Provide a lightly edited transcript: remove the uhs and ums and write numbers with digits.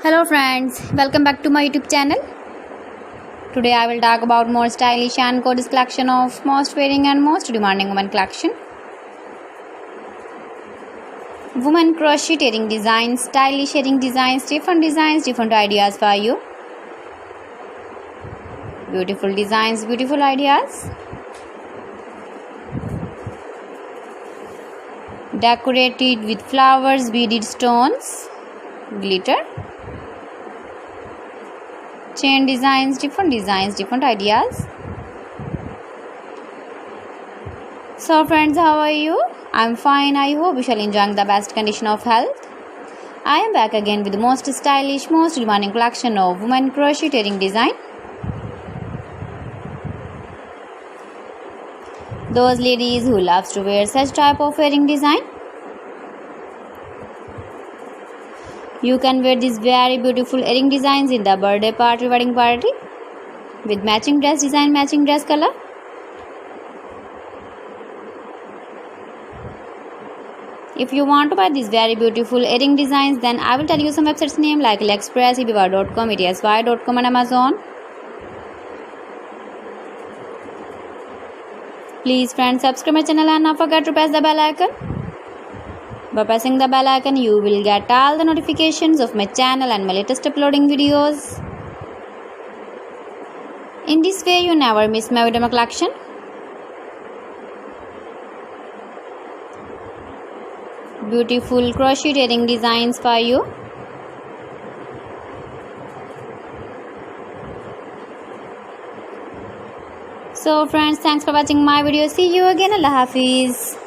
Hello friends, welcome back to my YouTube channel. Today I will talk about more stylish and gorgeous collection of most wearing and most demanding women collection. Women crocheting designs, stylish earring designs, different ideas for you. Beautiful designs, beautiful ideas. Decorated with flowers, beaded stones, glitter. Chain designs, different ideas. So friends, how are you? I'm fine. I hope you shall enjoy the best condition of health. I am back again with the most stylish, most demanding collection of women crocheting design. Those ladies who loves to wear such type of earring design. You can wear these very beautiful earring designs in the birthday party, wedding party with matching dress design, matching dress color. If you want to buy these very beautiful earring designs, then I will tell you some websites name like AliExpress, eBay.com, ETSY.com and Amazon. Please friends, subscribe my channel and not forget to press the bell icon. By pressing the bell icon, you will get all the notifications of my channel and my latest uploading videos. In this way, you never miss my video collection. Beautiful crochet earring designs for you. So friends, thanks for watching my video. See you again. Allah Hafiz.